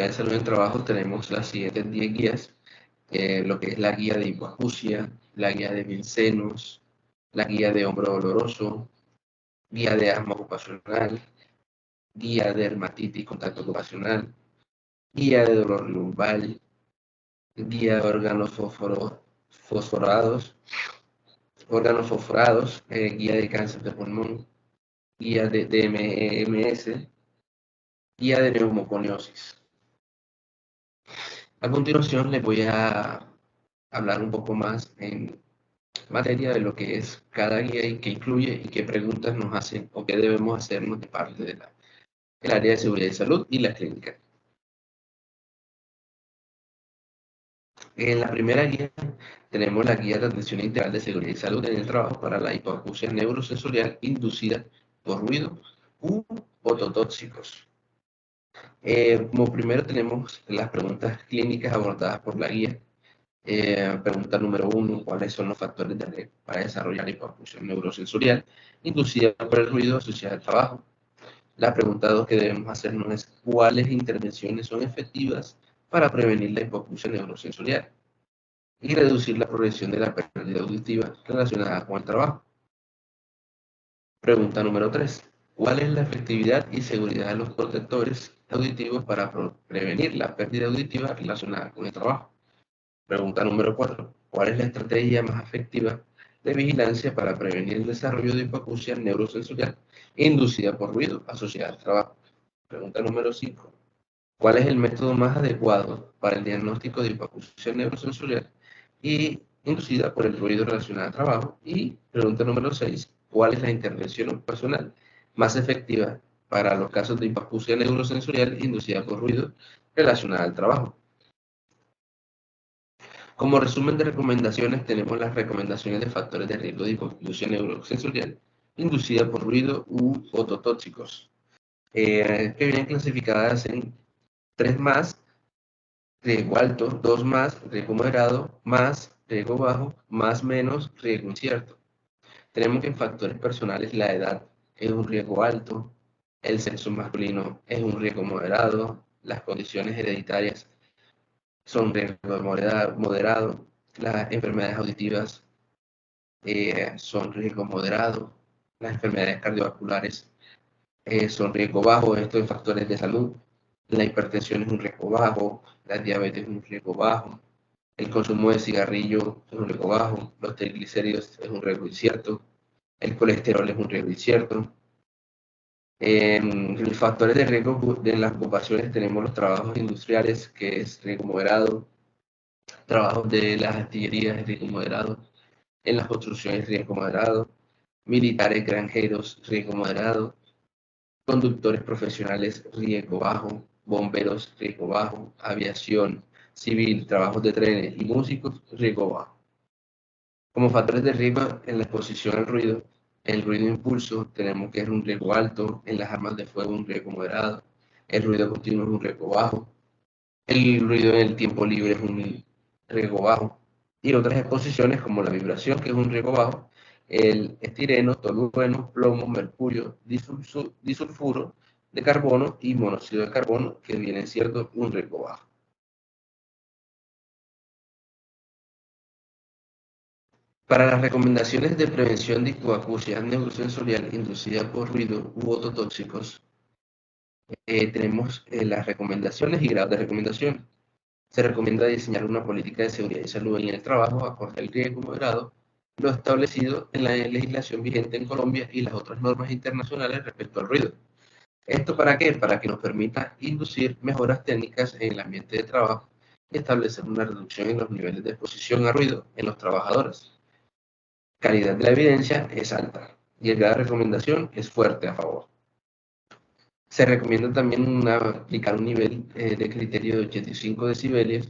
de salud en el trabajo tenemos las siguientes 10 guías, lo que es la guía de hipoacusia, la guía de Vincenus, la guía de hombro doloroso, guía de asma ocupacional, guía de dermatitis y contacto ocupacional, guía de dolor lumbar, guía de fosforados, guía de cáncer de pulmón, guía de DMS, guía de neumoconiosis. A continuación les voy a hablar un poco más en materia de lo que es cada guía y qué incluye y qué preguntas nos hacen o qué debemos hacernos de parte del área de seguridad y salud y la clínica. En la primera guía tenemos la guía de atención integral de seguridad y salud en el trabajo para la hipoacusia neurosensorial inducida por ruido u ototóxicos. Como primero tenemos las preguntas clínicas abordadas por la guía. Pregunta número 1, ¿cuáles son los factores de riesgo para desarrollar hipoacusia neurosensorial inducida por el ruido asociado al trabajo? La pregunta 2 que debemos hacernos es, ¿cuáles intervenciones son efectivas para prevenir la hipoacusia neurosensorial y reducir la progresión de la pérdida auditiva relacionada con el trabajo? Pregunta número 3. ¿Cuál es la efectividad y seguridad de los protectores auditivos para prevenir la pérdida auditiva relacionada con el trabajo? Pregunta número 4. ¿Cuál es la estrategia más efectiva de vigilancia para prevenir el desarrollo de hipoacusia neurosensorial inducida por ruido asociada al trabajo? Pregunta número 5. ¿Cuál es el método más adecuado para el diagnóstico de hipoacusia neurosensorial y inducida por el ruido relacionado al trabajo? Y pregunta número 6. ¿Cuál es la intervención ocupacional más efectiva para los casos de hipoacusia neurosensorial inducida por ruido relacionado al trabajo? Como resumen de recomendaciones, tenemos las recomendaciones de factores de riesgo de hipoacusia neurosensorial inducida por ruido u ototóxicos, que vienen clasificadas en 3 más, riesgo alto, 2 más, riesgo moderado, más, riesgo bajo, más menos, riesgo incierto. Tenemos que en factores personales la edad es un riesgo alto, el sexo masculino es un riesgo moderado, las condiciones hereditarias son riesgo moderado, las enfermedades auditivas son riesgo moderado, las enfermedades cardiovasculares son riesgo bajo, estos factores de salud. La hipertensión es un riesgo bajo, la diabetes es un riesgo bajo, el consumo de cigarrillo es un riesgo bajo, los triglicéridos es un riesgo incierto, el colesterol es un riesgo incierto. En los factores de riesgo de las ocupaciones tenemos los trabajos industriales, que es riesgo moderado, trabajos de las artillerías, riesgo moderado, en las construcciones, riesgo moderado, militares granjeros, riesgo moderado, conductores profesionales, riesgo bajo, bomberos, riesgo bajo, aviación civil, trabajos de trenes y músicos, riesgo bajo. Como factores de riesgo en la exposición al ruido, el ruido impulso tenemos que es un riesgo alto, en las armas de fuego un riesgo moderado, el ruido continuo es un riesgo bajo, el ruido en el tiempo libre es un riesgo bajo, y otras exposiciones como la vibración, que es un riesgo bajo, el estireno, tolueno, plomo, mercurio, disulfuro de carbono y monóxido de carbono, que vienen siendo un riesgo bajo. Para las recomendaciones de prevención de hipoacusia neurosensorial inducida por ruido u ototóxicos, tenemos las recomendaciones y grados de recomendación. Se recomienda diseñar una política de seguridad y salud en el trabajo acorde al riesgo moderado, lo establecido en la legislación vigente en Colombia y las otras normas internacionales respecto al ruido. ¿Esto para qué? Para que nos permita inducir mejoras técnicas en el ambiente de trabajo y establecer una reducción en los niveles de exposición a ruido en los trabajadores. Calidad de la evidencia es alta y el grado de recomendación es fuerte a favor. Se recomienda también aplicar un nivel de criterio de 85 decibelios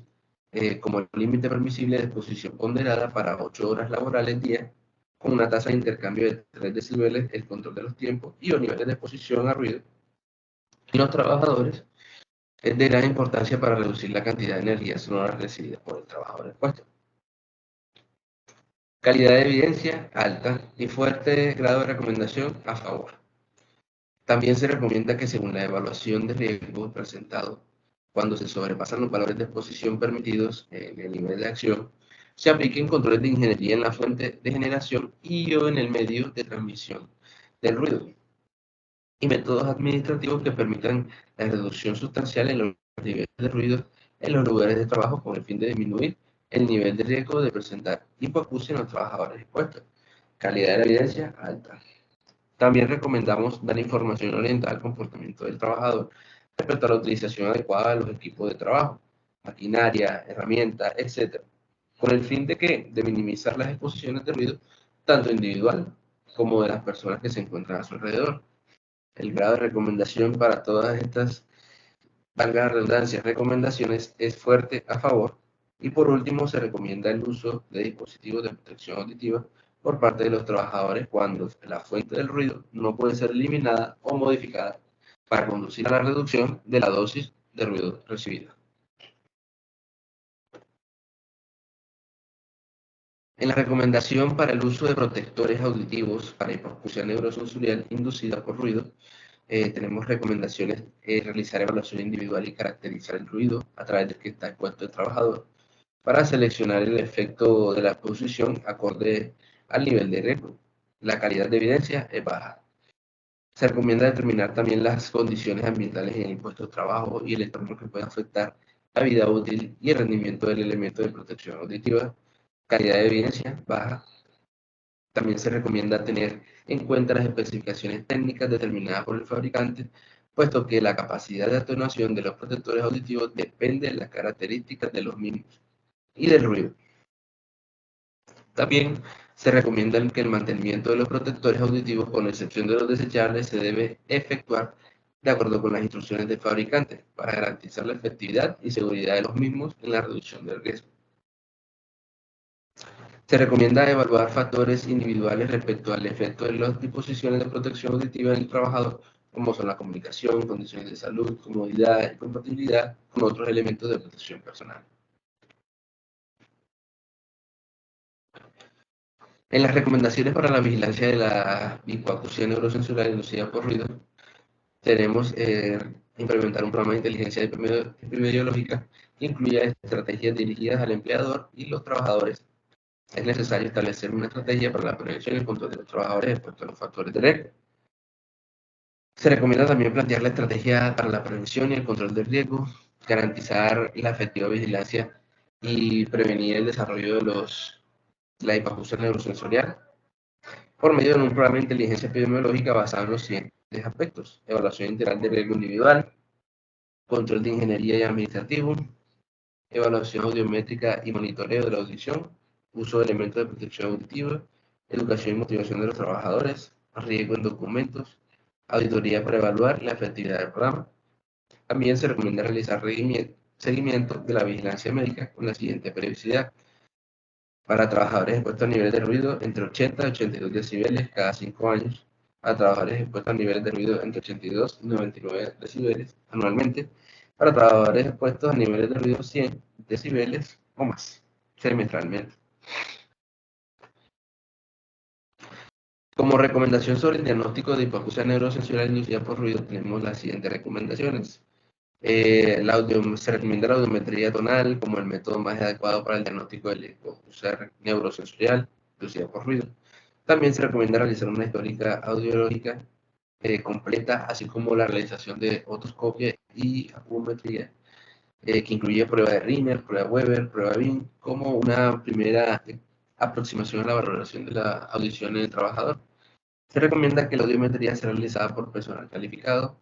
como el límite permisible de exposición ponderada para 8 horas laborales día, con una tasa de intercambio de 3 decibeles, el control de los tiempos y o niveles de exposición a ruido en los trabajadores es de gran importancia para reducir la cantidad de energía sonora recibida por el trabajador expuesto. Calidad de evidencia alta y fuerte grado de recomendación a favor. También se recomienda que según la evaluación de riesgo presentado Cuando se sobrepasan los valores de exposición permitidos en el nivel de acción, se apliquen controles de ingeniería en la fuente de generación y o en el medio de transmisión del ruido, y métodos administrativos que permitan la reducción sustancial en los niveles de ruido en los lugares de trabajo con el fin de disminuir el nivel de riesgo de presentar hipoacusia en los trabajadores expuestos. Calidad de la evidencia alta. También recomendamos dar información orientada al comportamiento del trabajador respecto a la utilización adecuada de los equipos de trabajo, maquinaria, herramientas, etc., con el fin de que de minimizar las exposiciones de ruido tanto individual como de las personas que se encuentran a su alrededor. El grado de recomendación para todas estas, valga la redundancia, recomendaciones es fuerte a favor. Y por último, se recomienda el uso de dispositivos de protección auditiva por parte de los trabajadores cuando la fuente del ruido no puede ser eliminada o modificada para conducir a la reducción de la dosis de ruido recibida. En la recomendación para el uso de protectores auditivos para hipoacusia neurosensorial inducida por ruido, tenemos recomendaciones: realizar evaluación individual y caracterizar el ruido a través del que está expuesto el trabajador para seleccionar el efecto de la exposición acorde al nivel de riesgo. La calidad de evidencia es baja. Se recomienda determinar también las condiciones ambientales en el puesto de trabajo y el entorno que puede afectar la vida útil y el rendimiento del elemento de protección auditiva. Calidad de evidencia baja. También se recomienda tener en cuenta las especificaciones técnicas determinadas por el fabricante, puesto que la capacidad de atenuación de los protectores auditivos depende de las características de los mismos y del ruido. También se recomienda que el mantenimiento de los protectores auditivos, con excepción de los desechables, se debe efectuar de acuerdo con las instrucciones del fabricante para garantizar la efectividad y seguridad de los mismos en la reducción del riesgo. Se recomienda evaluar factores individuales respecto al efecto de las disposiciones de protección auditiva en el trabajador, como son la comunicación, condiciones de salud, comodidad y compatibilidad con otros elementos de protección personal. En las recomendaciones para la vigilancia de la hipoacusia neurosensorial inducida por ruido, tenemos implementar un programa de inteligencia epidemiológica que incluya estrategias dirigidas al empleador y los trabajadores. Es necesario establecer una estrategia para la prevención y el control de los trabajadores expuestos a los factores de riesgo. Se recomienda también plantear la estrategia para la prevención y el control del riesgo, garantizar la efectiva vigilancia y prevenir el desarrollo de la hipoacusia neurosensorial por medio de un programa de inteligencia epidemiológica basado en los siguientes aspectos: evaluación integral de riesgo individual, control de ingeniería y administrativo, evaluación audiométrica y monitoreo de la audición, uso de elementos de protección auditiva, educación y motivación de los trabajadores, riesgo en documentos, auditoría para evaluar la efectividad del programa. También se recomienda realizar seguimiento de la vigilancia médica con la siguiente periodicidad: para trabajadores expuestos a niveles de ruido entre 80 y 82 decibeles cada 5 años, para trabajadores expuestos a niveles de ruido entre 82 y 99 decibeles anualmente, para trabajadores expuestos a niveles de ruido 100 decibeles o más, semestralmente. Como recomendación sobre el diagnóstico de hipoacusia neurosensorial inducida por ruido, tenemos las siguientes recomendaciones. Se recomienda la audiometría tonal como el método más adecuado para el diagnóstico de la hipoacusia neurosensorial inducida por ruido. También se recomienda realizar una histórica audiológica completa, así como la realización de otoscopia y acuometría, que incluye prueba de Rinner, prueba Weber, prueba BIM, como una primera aproximación a la valoración de la audición en el trabajador. Se recomienda que la audiometría sea realizada por personal calificado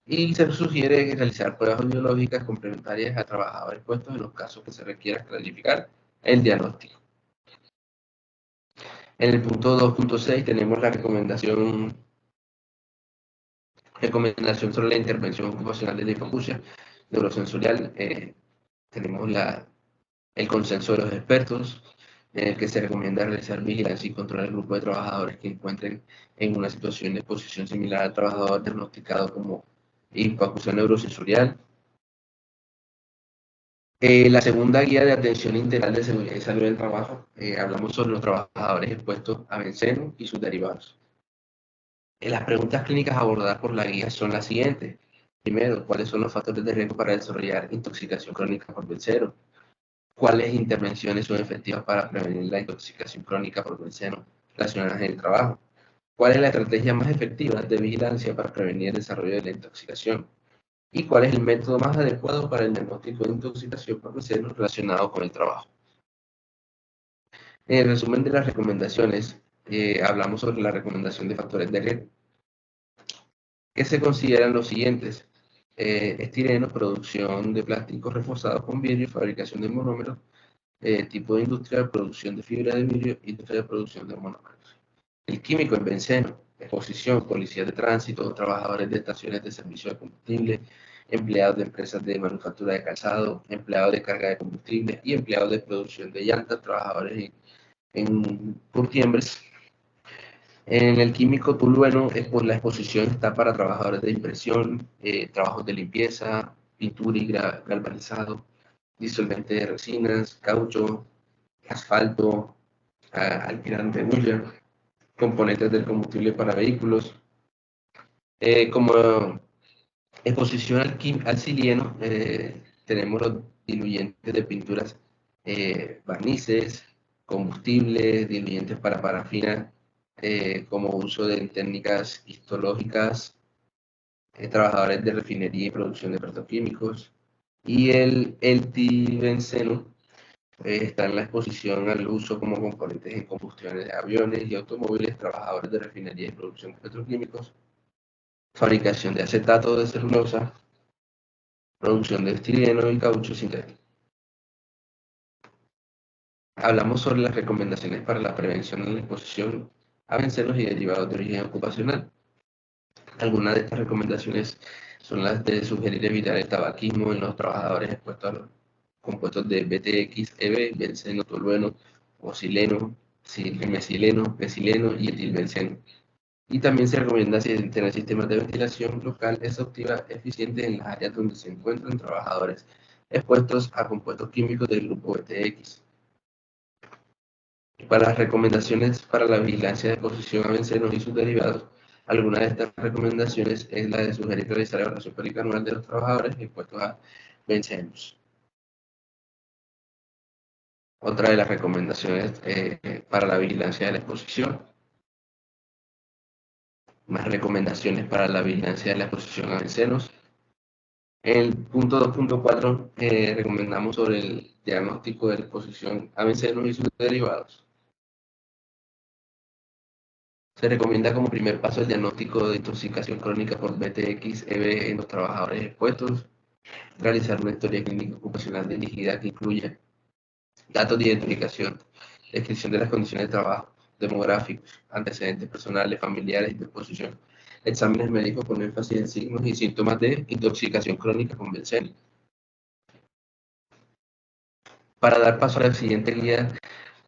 y se sugiere realizar pruebas audiológicas complementarias a trabajadores puestos en los casos que se requiera clarificar el diagnóstico. En el punto 2.6 tenemos la recomendación sobre la intervención ocupacional de la hipoacusia neurosensorial. Tenemos el consenso de los expertos, en el que se recomienda realizar vigilancia y control al grupo de trabajadores que encuentren en una situación de exposición similar al trabajador diagnosticado como hipoacusia neurosensorial. La segunda guía de atención integral de seguridad y salud del trabajo, hablamos sobre los trabajadores expuestos a benceno y sus derivados. Las preguntas clínicas abordadas por la guía son las siguientes: Primero, ¿cuáles son los factores de riesgo para desarrollar intoxicación crónica por benceno? ¿Cuáles intervenciones son efectivas para prevenir la intoxicación crónica por benceno relacionadas en el trabajo? ¿Cuál es la estrategia más efectiva de vigilancia para prevenir el desarrollo de la intoxicación? ¿Y cuál es el método más adecuado para el diagnóstico de intoxicación por benceno relacionado con el trabajo? En el resumen de las recomendaciones, hablamos sobre la recomendación de factores de riesgo, que se consideran los siguientes: estireno, producción de plásticos reforzados con vidrio, fabricación de monómeros, tipo de industria, producción de fibra de vidrio, industria de producción de monómeros. El químico en benceno, exposición, policías de tránsito, trabajadores de estaciones de servicio de combustible, empleados de empresas de manufactura de calzado, empleados de carga de combustible y empleados de producción de llantas, trabajadores en curtiembres. En el químico tolueno, pues la exposición está para trabajadores de impresión, trabajos de limpieza, pintura y galvanizado, disolvente de resinas, caucho, asfalto, alquilante de hulla, componentes del combustible para vehículos. Como exposición al silieno, tenemos los diluyentes de pinturas, barnices, combustibles, diluyentes para parafina, como uso de técnicas histológicas, trabajadores de refinería y producción de petroquímicos. Y el tibenceno está en la exposición al uso como componentes en combustiones de aviones y automóviles, trabajadores de refinería y producción de petroquímicos, fabricación de acetato de celulosa, producción de estileno y caucho sintético. Hablamos sobre las recomendaciones para la prevención de la exposición a bencenos y derivados de origen ocupacional. Algunas de estas recomendaciones son las de sugerir evitar el tabaquismo en los trabajadores expuestos a los compuestos de BTX, EB, benceno, tolueno, ocileno, mesileno, mesileno y etilbenceno. Y también se recomienda tener sistemas de ventilación local exhaustiva eficientes en las áreas donde se encuentran trabajadores expuestos a compuestos químicos del grupo BTX. Para las recomendaciones para la vigilancia de exposición a bencenos y sus derivados, alguna de estas recomendaciones es la de sugerir realizar la evaluación periódica anual de los trabajadores expuestos a bencenos. Otra de las recomendaciones para la vigilancia de la exposición, más recomendaciones para la vigilancia de la exposición a bencenos. En el punto 2.4 recomendamos sobre el diagnóstico de la exposición a bencenos y sus derivados. Se recomienda como primer paso el diagnóstico de intoxicación crónica por BTX-EB en los trabajadores expuestos, realizar una historia clínica ocupacional dirigida que incluya datos de identificación, descripción de las condiciones de trabajo, demográficos, antecedentes personales, familiares y de exposición, exámenes médicos con énfasis en signos y síntomas de intoxicación crónica con benceno. Para dar paso a la siguiente guía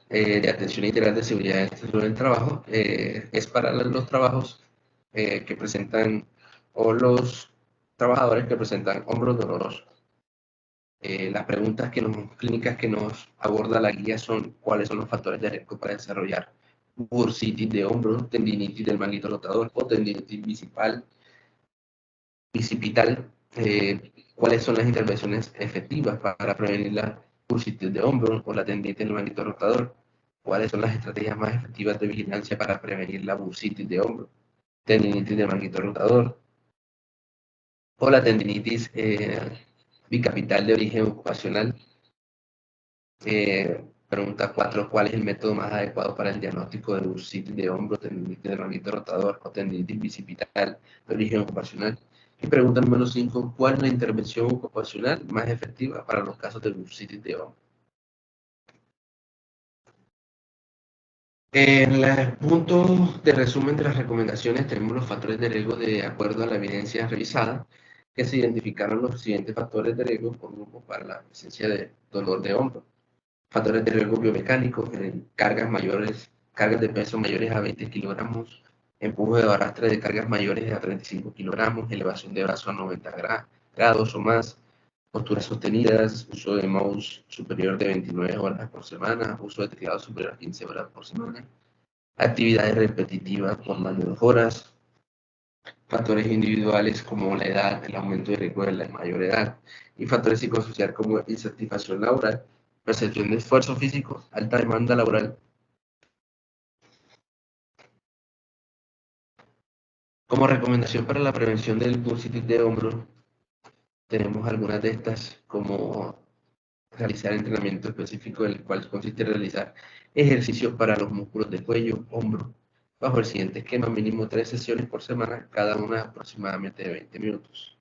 de atención integral de seguridad en el trabajo, es para los trabajos que presentan, o los trabajadores que presentan hombros dolorosos. Las preguntas clínicas que nos aborda la guía son: ¿cuáles son los factores de riesgo para desarrollar bursitis de hombro, tendinitis del manguito rotador o tendinitis bicipital? ¿Cuáles son las intervenciones efectivas para prevenir la bursitis de hombro o la tendinitis del manguito rotador? ¿Cuáles son las estrategias más efectivas de vigilancia para prevenir la bursitis de hombro, tendinitis del manguito rotador o la tendinitis bicapital de origen ocupacional? Pregunta 4: ¿cuál es el método más adecuado para el diagnóstico de bursitis de hombro, tendinitis del manguito rotador o tendinitis bicipital de origen ocupacional? Y pregunta número 5: ¿cuál es la intervención ocupacional más efectiva para los casos de bursitis de hombro? En el punto de resumen de las recomendaciones tenemos los factores de riesgo de acuerdo a la evidencia revisada, que se identificaron los siguientes factores de riesgo por grupo para la presencia de dolor de hombro. Factores de riesgo biomecánicos, cargas de peso mayores a 20 kilogramos, empuje o arrastre de cargas mayores a 35 kilogramos, elevación de brazo a 90 grados o más, posturas sostenidas, uso de mouse superior de 29 horas por semana, uso de teclado superior a 15 horas por semana, actividades repetitivas por más de 2 horas, factores individuales como la edad, el aumento de riesgo de la mayor edad, y factores psicosociales como insatisfacción laboral, percepción de esfuerzo físico, alta demanda laboral. Como recomendación para la prevención del bursitis de hombro, tenemos algunas de estas, como realizar entrenamiento específico, en el cual consiste en realizar ejercicios para los músculos de cuello, hombro, bajo el siguiente esquema: mínimo 3 sesiones por semana, cada una aproximadamente de 20 minutos.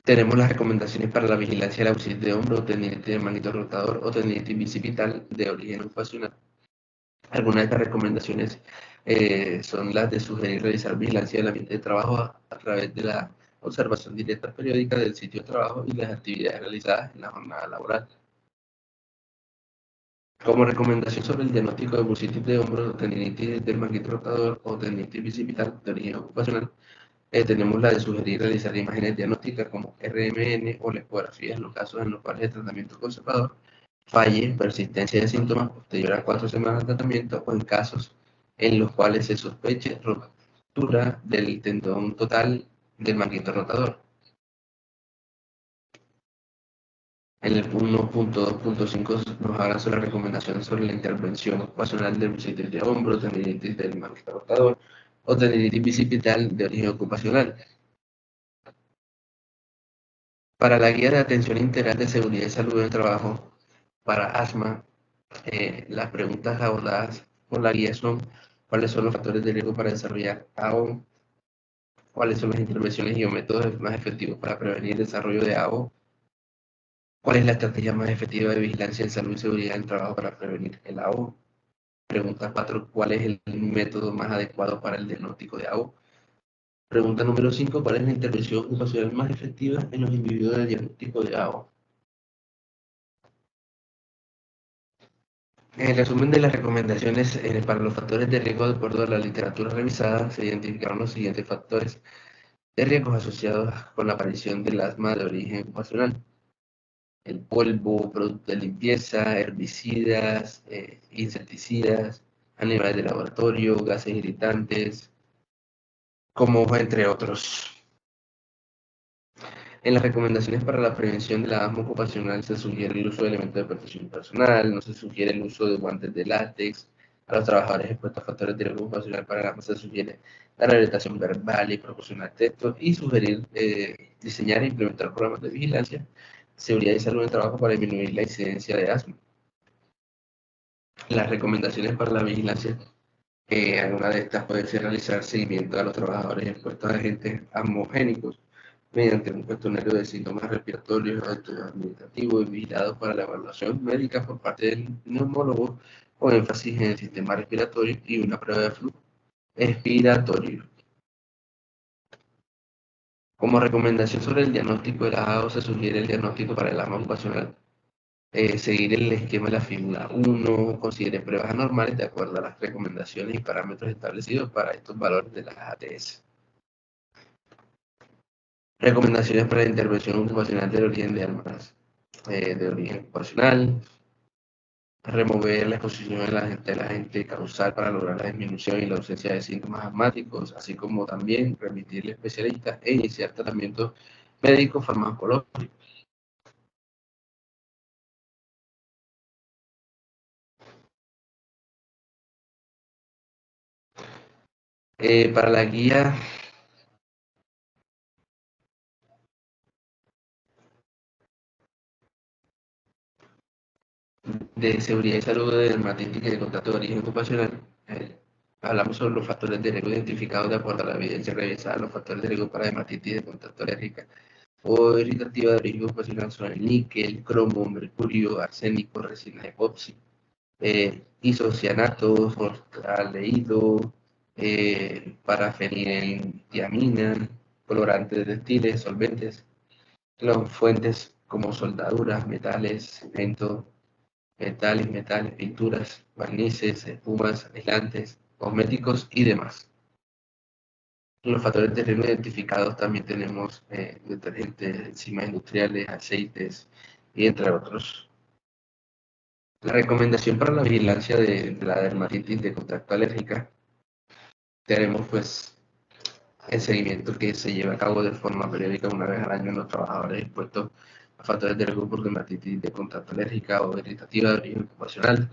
Tenemos las recomendaciones para la vigilancia de la bursitis de hombro, tendinitis de manguito rotador o tendinitis bicipital de origen ocupacional. Algunas de estas recomendaciones son las de sugerir realizar vigilancia del ambiente de trabajo a través de la observación directa periódica del sitio de trabajo y las actividades realizadas en la jornada laboral. Como recomendación sobre el diagnóstico de bursitis de hombro, tendinitis del manguito rotador o tendinitis bicipital de origen ocupacional, tenemos la de sugerir realizar imágenes diagnósticas como RMN o la ecografía en los casos en los cuales el tratamiento conservador falle, persistencia de síntomas posterior a 4 semanas de tratamiento, o en casos en los cuales se sospeche ruptura del tendón total del manguito rotador. En el 1.2.5 nos habla sobre las recomendaciones sobre la intervención ocupacional de bursitis de hombro, tendinitis del manguito rotador o tendinitis bicipital de origen ocupacional. Para la guía de atención integral de seguridad y salud en el trabajo para asma, las preguntas abordadas por la guía son: ¿cuáles son los factores de riesgo para desarrollar AO? ¿Cuáles son las intervenciones y métodos más efectivos para prevenir el desarrollo de AO? ¿Cuál es la estrategia más efectiva de vigilancia en salud y seguridad en el trabajo para prevenir el AO? Pregunta 4. ¿Cuál es el método más adecuado para el diagnóstico de AO? Pregunta número 5. ¿Cuál es la intervención ocupacional más efectiva en los individuos de diagnóstico de AO? En el resumen de las recomendaciones para los factores de riesgo, de acuerdo a la literatura revisada, se identificaron los siguientes factores de riesgos asociados con la aparición del asma de origen ocupacional: el polvo, productos de limpieza, herbicidas, insecticidas, animales de laboratorio, gases irritantes, como entre otros. En las recomendaciones para la prevención de la asma ocupacional se sugiere el uso de elementos de protección personal, no se sugiere el uso de guantes de látex. A los trabajadores expuestos a factores de riesgo ocupacional para el asma se sugiere la rehabilitación verbal y proporcionar textos, y sugerir diseñar e implementar programas de vigilancia, seguridad y salud en el trabajo para disminuir la incidencia de asma. Las recomendaciones para la vigilancia, alguna de estas puede ser realizar seguimiento a los trabajadores expuestos a agentes asmogénicos mediante un cuestionario de síntomas respiratorios administrativos y vigilados para la evaluación médica por parte del neumólogo, con énfasis en el sistema respiratorio, y una prueba de flujo expiratorio. Como recomendación sobre el diagnóstico de la AO, se sugiere el diagnóstico para el asma ocupacional. Seguir el esquema de la figura 1, considere pruebas anormales de acuerdo a las recomendaciones y parámetros establecidos para estos valores de las ATS. Recomendaciones para la intervención ocupacional del origen de armas de origen ocupacional: remover la exposición del agente causal para lograr la disminución y la ausencia de síntomas asmáticos, así como también remitirle especialistas e iniciar tratamientos médicos farmacológicos. Para la guía de seguridad y salud de dermatitis y de contacto de origen ocupacional, hablamos sobre los factores de riesgo identificados de acuerdo a la evidencia revisada. Los factores de riesgo para dermatitis de contacto alérgica o irritativa de origen ocupacional son el níquel, cromo, mercurio, arsénico, resina epoxi, isocianatos, formaldehído, parafenildiamina, colorantes de textiles, solventes, las fuentes como soldaduras, metales, cemento, metales, pinturas, barnices, espumas, aislantes, cosméticos y demás. Los factores de riesgo identificados también tenemos detergentes, enzimas industriales, aceites y entre otros. La recomendación para la vigilancia de la dermatitis de contacto alérgica, tenemos pues el seguimiento que se lleva a cabo de forma periódica una vez al año en los trabajadores expuestos a factores de riesgo por dermatitis de contacto alérgica o irritativa de origen ocupacional.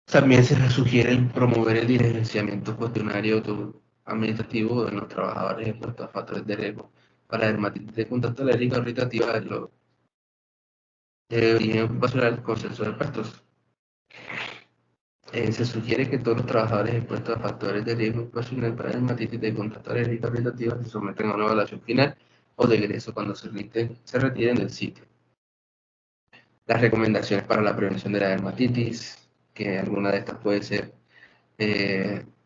También se sugiere promover el diligenciamiento cuestionario administrativo en los trabajadores expuestos a factores de riesgo para dermatitis de contacto alérgica o irritativa de origen ocupacional con censo de expertos. Se sugiere que todos los trabajadores expuestos a factores de riesgo ocupacional para dermatitis de contacto alérgica o irritativa se someten a una evaluación final o de egreso cuando se retiren del sitio. Las recomendaciones para la prevención de la dermatitis, que alguna de estas puede ser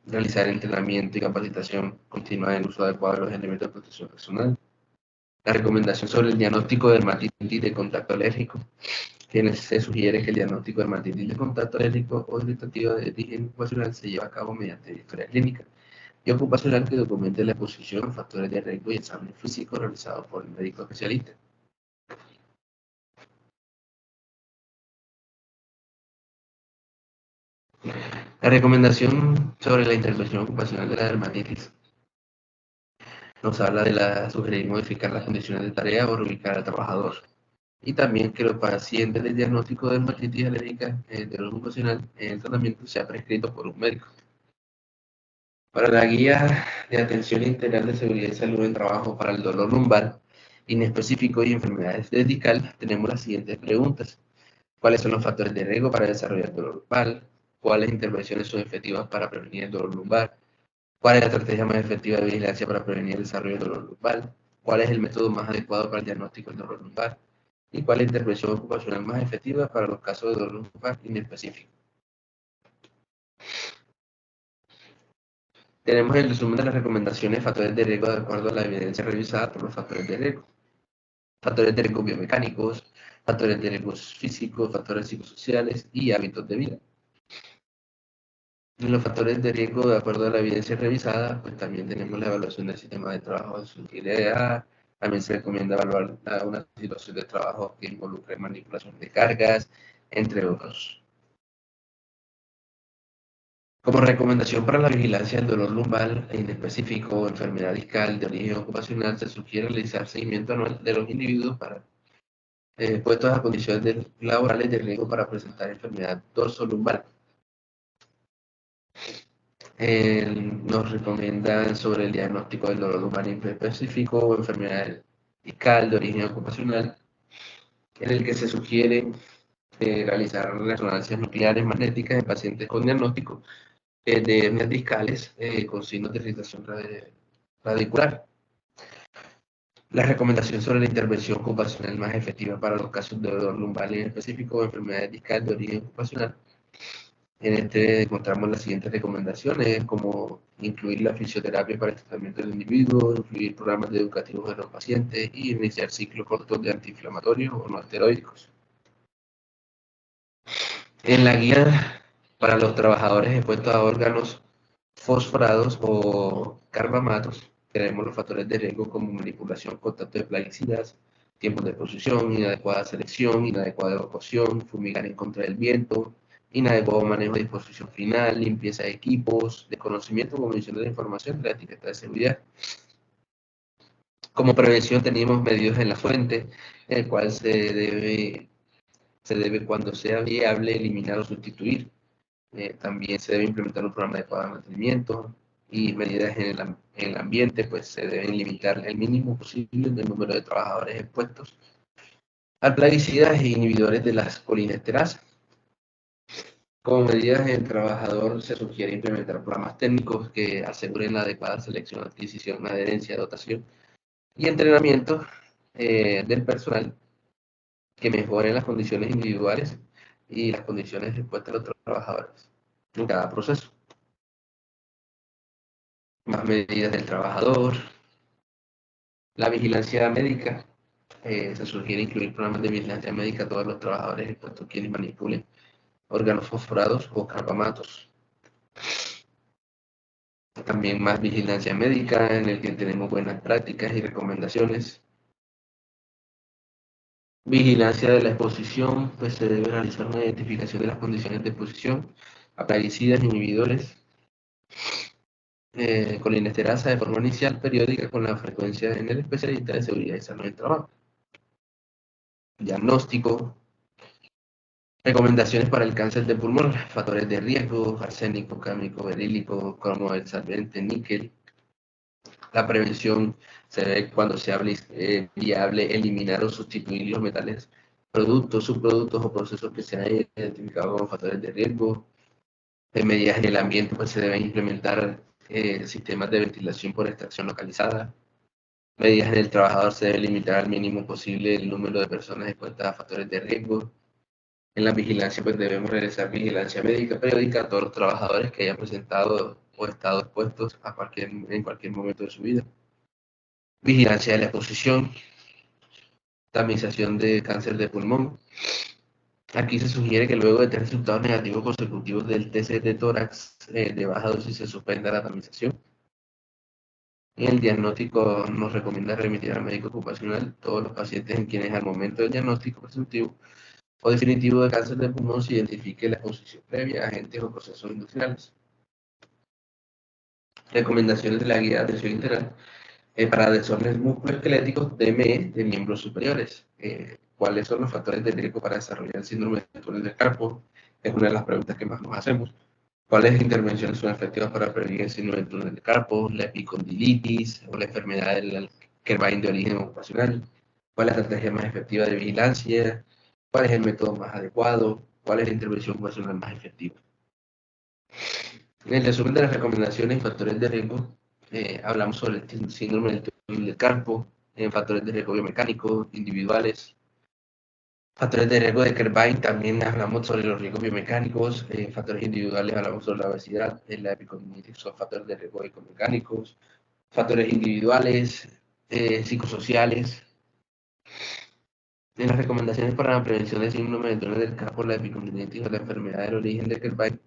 realizar entrenamiento y capacitación continua en el uso adecuado de los elementos de protección personal. La recomendación sobre el diagnóstico de dermatitis de contacto alérgico, que se sugiere que el diagnóstico de dermatitis de contacto alérgico o irritativa de origen ocupacional se lleva a cabo mediante historia clínica y ocupacional que documente la exposición a factores de riesgo y examen físico realizado por el médico especialista. La recomendación sobre la intervención ocupacional de la dermatitis nos habla de sugerir modificar las condiciones de tarea o reubicar al trabajador. Y también que los pacientes del diagnóstico de dermatitis alérgica de origen ocupacional en el tratamiento sea prescrito por un médico. Para la guía de atención integral de seguridad y salud en trabajo para el dolor lumbar inespecífico y enfermedades de discal, tenemos las siguientes preguntas. ¿Cuáles son los factores de riesgo para desarrollar dolor lumbar? ¿Cuáles intervenciones son efectivas para prevenir el dolor lumbar? ¿Cuál es la estrategia más efectiva de vigilancia para prevenir el desarrollo del dolor lumbar? ¿Cuál es el método más adecuado para el diagnóstico del dolor lumbar? ¿Y cuál es la intervención ocupacional más efectiva para los casos de dolor lumbar inespecífico? Tenemos el resumen de las recomendaciones de factores de riesgo de acuerdo a la evidencia revisada por los factores de riesgo. Factores de riesgo biomecánicos, factores de riesgo físicos, factores psicosociales y hábitos de vida. En los factores de riesgo, de acuerdo a la evidencia revisada, pues también tenemos la evaluación del sistema de trabajo de su utilidad. También se recomienda evaluar una situación de trabajo que involucre manipulación de cargas, entre otros. Como recomendación para la vigilancia del dolor lumbar en específico o enfermedad discal de origen ocupacional, se sugiere realizar seguimiento anual de los individuos para expuestos a condiciones laborales de riesgo para presentar enfermedad dorsolumbar. Nos recomiendan sobre el diagnóstico del dolor lumbar específico o enfermedad discal de origen ocupacional, en el que se sugiere realizar resonancias nucleares magnéticas en pacientes con diagnóstico de hernias discales con signos de irritación radicular. La recomendación sobre la intervención ocupacional más efectiva para los casos de dolor lumbar en específico o enfermedades discales de origen ocupacional. En este encontramos las siguientes recomendaciones, como incluir la fisioterapia para el tratamiento del individuo, incluir programas educativos de los pacientes y iniciar ciclos cortos de antiinflamatorios o no esteroídicos. En la guía para los trabajadores expuestos a órganos fosforados o carbamatos, tenemos los factores de riesgo como manipulación, contacto de plaguicidas, tiempos de exposición, inadecuada selección, inadecuada evacuación, fumigar en contra del viento, inadecuado manejo de disposición final, limpieza de equipos, desconocimiento o omisión de la información de la etiqueta de seguridad. Como prevención tenemos medios en la fuente, en el cual se debe cuando sea viable eliminar o sustituir. También se debe implementar un programa adecuado de mantenimiento y medidas en el ambiente, pues se deben limitar el mínimo posible el número de trabajadores expuestos a plaguicidas e inhibidores de las colinesterasas. Como medidas en el trabajador se sugiere implementar programas técnicos que aseguren la adecuada selección, adquisición, adherencia, dotación y entrenamiento del personal que mejoren las condiciones individuales y las condiciones expuestas a los trabajadores en cada proceso. Más medidas del trabajador. La vigilancia médica. Se sugiere incluir programas de vigilancia médica a todos los trabajadores expuestos quienes manipulen órganos fosforados o carbamatos. También más vigilancia médica en el que tenemos buenas prácticas y recomendaciones. Vigilancia de la exposición, pues se debe realizar una identificación de las condiciones de exposición a plaguicidas, inhibidores, colinesterasa de forma inicial, periódica, con la frecuencia en el especialista de seguridad y salud del trabajo. Diagnóstico, recomendaciones para el cáncer de pulmón, factores de riesgo, arsénico, cámico, berílico, cromo absorbente, níquel. La prevención se ve cuando sea viable eliminar o sustituir los metales, productos, subproductos o procesos que se hayan identificado como factores de riesgo. De medidas en el ambiente, pues se deben implementar sistemas de ventilación por extracción localizada. Medidas en el trabajador, se debe limitar al mínimo posible el número de personas expuestas a factores de riesgo. En la vigilancia, pues debemos realizar vigilancia médica periódica a todos los trabajadores que hayan presentado o estado expuestos en cualquier momento de su vida. Vigilancia de la exposición, tamización de cáncer de pulmón. Aquí se sugiere que luego de 3 resultados negativos consecutivos del TC de tórax de baja dosis se suspenda la tamización. En el diagnóstico nos recomienda remitir al médico ocupacional todos los pacientes en quienes al momento del diagnóstico presuntivo o definitivo de cáncer de pulmón se identifique la exposición previa a agentes o procesos industriales. Recomendaciones de la guía de atención integral para desórdenes musculoesqueléticos DME de miembros superiores. ¿Cuáles son los factores de riesgo para desarrollar el síndrome del túnel del carpo? Es una de las preguntas que más nos hacemos. ¿Cuáles intervenciones son efectivas para prevenir el síndrome del túnel del carpo, la epicondilitis o la enfermedad del Kerbein de origen ocupacional? ¿Cuál es la estrategia más efectiva de vigilancia? ¿Cuál es el método más adecuado? ¿Cuál es la intervención ocupacional más efectiva? En el resumen de las recomendaciones y factores de riesgo, hablamos sobre el síndrome del túnel del carpo, en factores de riesgo biomecánicos individuales, factores de riesgo de Kerbein, también hablamos sobre los riesgos biomecánicos, factores individuales, hablamos sobre la obesidad, la epicondilitis, son factores de riesgo biomecánicos, factores individuales, psicosociales. En las recomendaciones para la prevención del síndrome del túnel del carpo, la epicondilitis o la enfermedad del origen de Kerbein,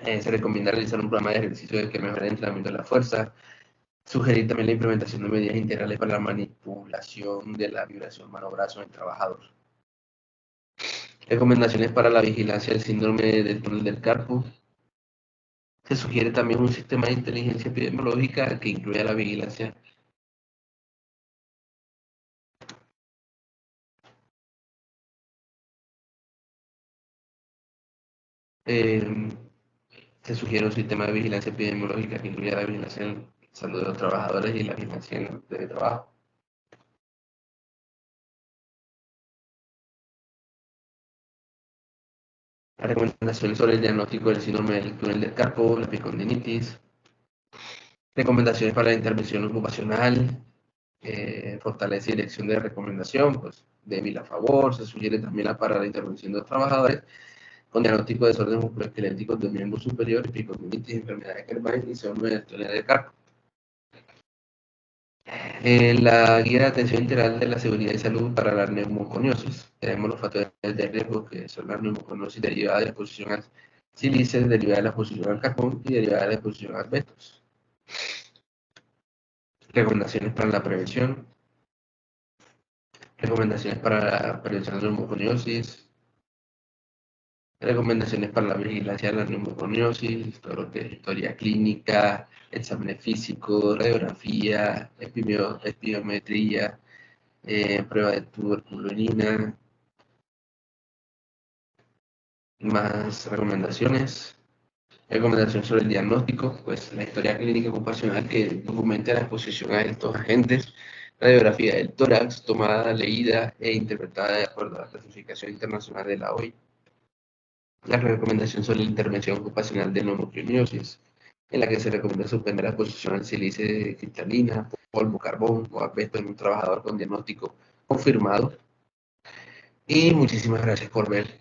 se recomienda realizar un programa de ejercicio que mejore el entrenamiento de la fuerza. Sugerir también la implementación de medidas integrales para la manipulación de la vibración mano-brazo en el trabajador. Recomendaciones para la vigilancia del síndrome del túnel del carpo. Se sugiere también un sistema de inteligencia epidemiológica que incluya la vigilancia eh, se sugiere un sistema de vigilancia epidemiológica que incluya la vigilancia en salud de los trabajadores y la vigilancia en el trabajo. Las recomendaciones sobre el diagnóstico del síndrome del túnel del carpo, la epicondilitis. Recomendaciones para la intervención ocupacional, fortaleza y dirección de recomendación, pues débil a favor. Se sugiere también para la intervención de los trabajadores con diagnóstico de desórdenes musculoesqueléticos del miembro superior, epicondilitis, enfermedad de Kerbein y síndrome del túnel del carpo. La guía de atención integral de la seguridad y salud para la neumoconiosis. Tenemos los factores de riesgo que son la neumoconiosis derivada de la exposición al sílice, derivada de la exposición al carbón y derivada de la exposición a asbestos. Recomendaciones para la prevención. Recomendaciones para la prevención de la neumoconiosis. Recomendaciones para la vigilancia de la neumoconiosis, todo lo que es historia clínica, exámenes físicos, radiografía, espiometría, prueba de tuberculina. Más recomendaciones. Recomendación sobre el diagnóstico, pues la historia clínica ocupacional que documente la exposición a estos agentes, radiografía del tórax, tomada, leída e interpretada de acuerdo a la clasificación internacional de la OI. La recomendación sobre la intervención ocupacional de neumoconiosis, en la que se recomienda suspender la exposición al sílice cristalina, polvo, carbón o asbesto en un trabajador con diagnóstico confirmado. Y muchísimas gracias por ver